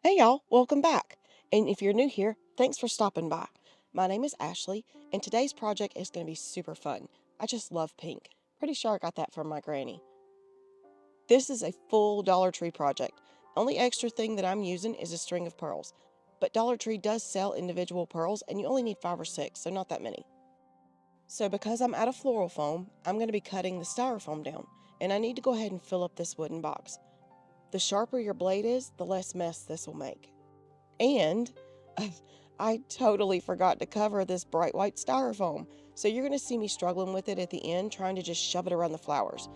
Hey y'all, welcome back. And if you're new here, thanks for stopping by. My name is Ashley, and today's project is going to be super fun. I just love pink. Pretty sure I got that from my granny. This is a full Dollar Tree project. Only extra thing that I'm using is a string of pearls. But Dollar Tree does sell individual pearls, and you only need 5 or 6, so not that many. So because I'm out of floral foam, I'm going to be cutting the styrofoam down, and I need to go ahead and fill up this wooden box. The sharper your blade is, the less mess this will make. And I totally forgot to cover this bright white styrofoam. So you're going to see me struggling with it at the end, trying to just shove it around the flowers.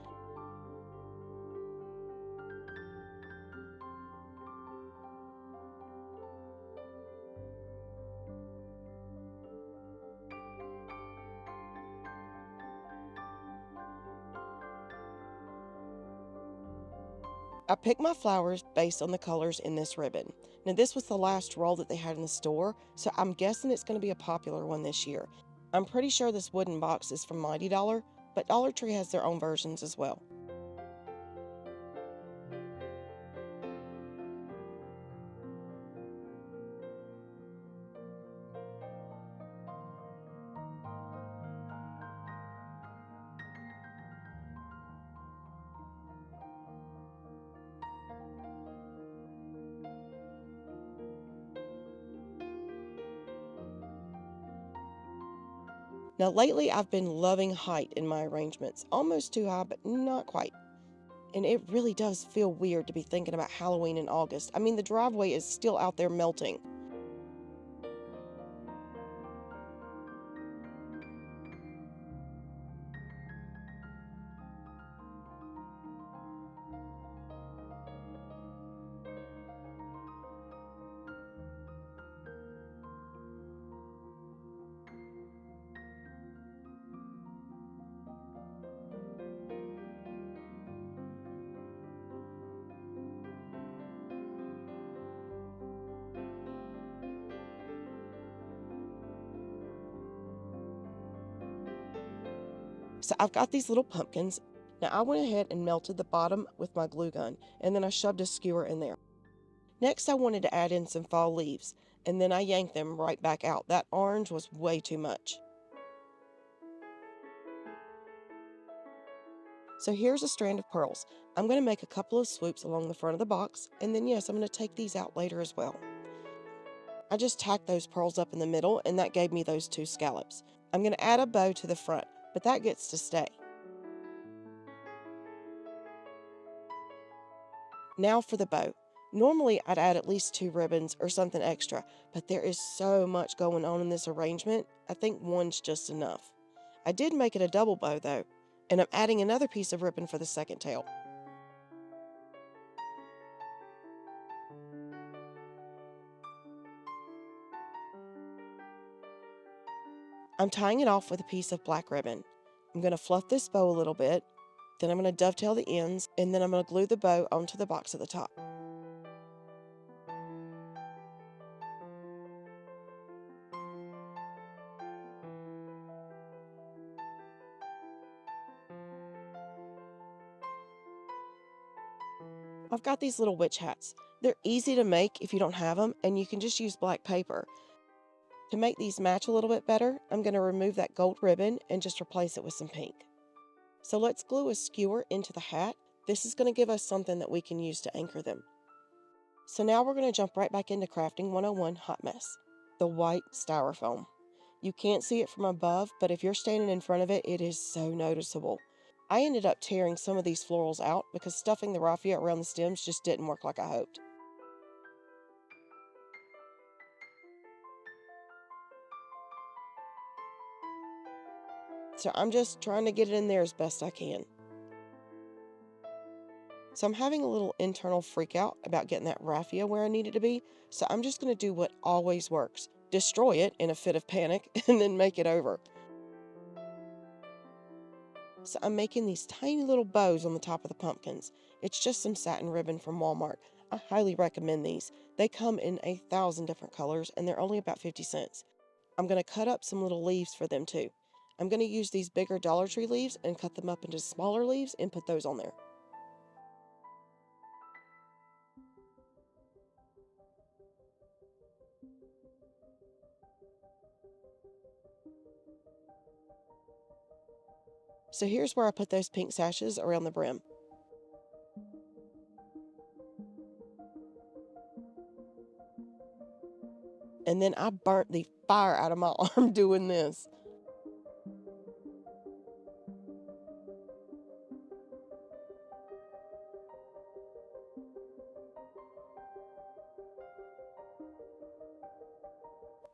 I picked my flowers based on the colors in this ribbon. Now this was the last roll that they had in the store, so I'm guessing it's going to be a popular one this year. I'm pretty sure this wooden box is from Mighty Dollar, but Dollar Tree has their own versions as well. Now lately I've been loving height in my arrangements, almost too high, but not quite. And it really does feel weird to be thinking about Halloween in August. I mean, the driveway is still out there melting. So I've got these little pumpkins. Now I went ahead and melted the bottom with my glue gun, and then I shoved a skewer in there. Next, I wanted to add in some fall leaves, and then I yanked them right back out. That orange was way too much. So here's a strand of pearls. I'm going to make a couple of swoops along the front of the box, and then yes, I'm going to take these out later as well. I just tacked those pearls up in the middle, and that gave me those two scallops. I'm going to add a bow to the front, but that gets to stay. Now for the bow. Normally I'd add at least 2 ribbons or something extra, but there is so much going on in this arrangement, I think one's just enough. I did make it a double bow though, and I'm adding another piece of ribbon for the second tail. I'm tying it off with a piece of black ribbon. I'm going to fluff this bow a little bit, then I'm going to dovetail the ends, and then I'm going to glue the bow onto the box at the top. I've got these little witch hats. They're easy to make if you don't have them, and you can just use black paper. To make these match a little bit better, I'm going to remove that gold ribbon and just replace it with some pink. So let's glue a skewer into the hat. This is going to give us something that we can use to anchor them. So now we're going to jump right back into crafting 101 hot mess. The white styrofoam. You can't see it from above, but if you're standing in front of it, it is so noticeable. I ended up tearing some of these florals out because stuffing the raffia around the stems just didn't work like I hoped. So I'm just trying to get it in there as best I can. So I'm having a little internal freak out about getting that raffia where I need it to be. So I'm just going to do what always works. Destroy it in a fit of panic and then make it over. So I'm making these tiny little bows on the top of the pumpkins. It's just some satin ribbon from Walmart. I highly recommend these. They come in 1,000 different colors and they're only about 50 cents. I'm going to cut up some little leaves for them too. I'm going to use these bigger Dollar Tree leaves and cut them up into smaller leaves and put those on there. So here's where I put those pink sashes around the brim. And then I burnt the fire out of my arm doing this.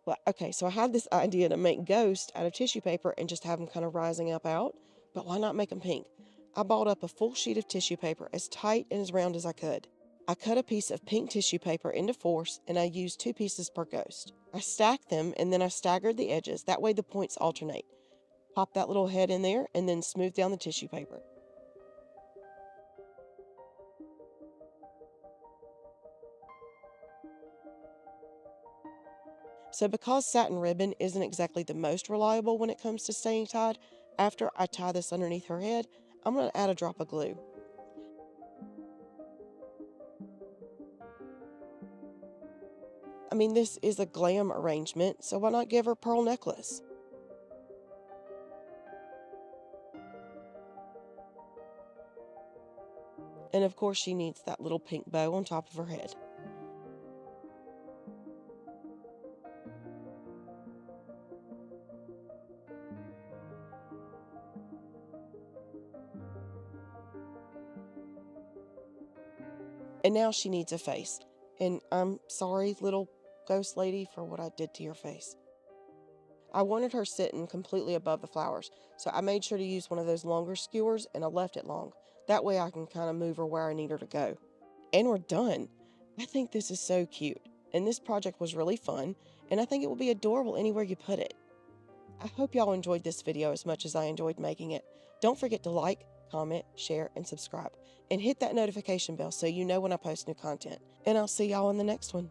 Well, okay, so I had this idea to make ghosts out of tissue paper and just have them kind of rising up out, but why not make them pink? I balled up a full sheet of tissue paper as tight and as round as I could. I cut a piece of pink tissue paper into fours and I used 2 pieces per ghost. I stacked them and then I staggered the edges, that way the points alternate. Pop that little head in there and then smooth down the tissue paper. So because satin ribbon isn't exactly the most reliable when it comes to staying tied, after I tie this underneath her head, I'm going to add a drop of glue. I mean, this is a glam arrangement, so why not give her a pearl necklace? And of course, she needs that little pink bow on top of her head. And now she needs a face. And I'm sorry, little ghost lady, for what I did to your face. I wanted her sitting completely above the flowers, so I made sure to use one of those longer skewers and I left it long. That way I can kind of move her where I need her to go. And we're done. I think this is so cute. And this project was really fun, and I think it will be adorable anywhere you put it. I hope y'all enjoyed this video as much as I enjoyed making it. Don't forget to like, comment, share, and subscribe. And hit that notification bell so you know when I post new content. And I'll see y'all in the next one.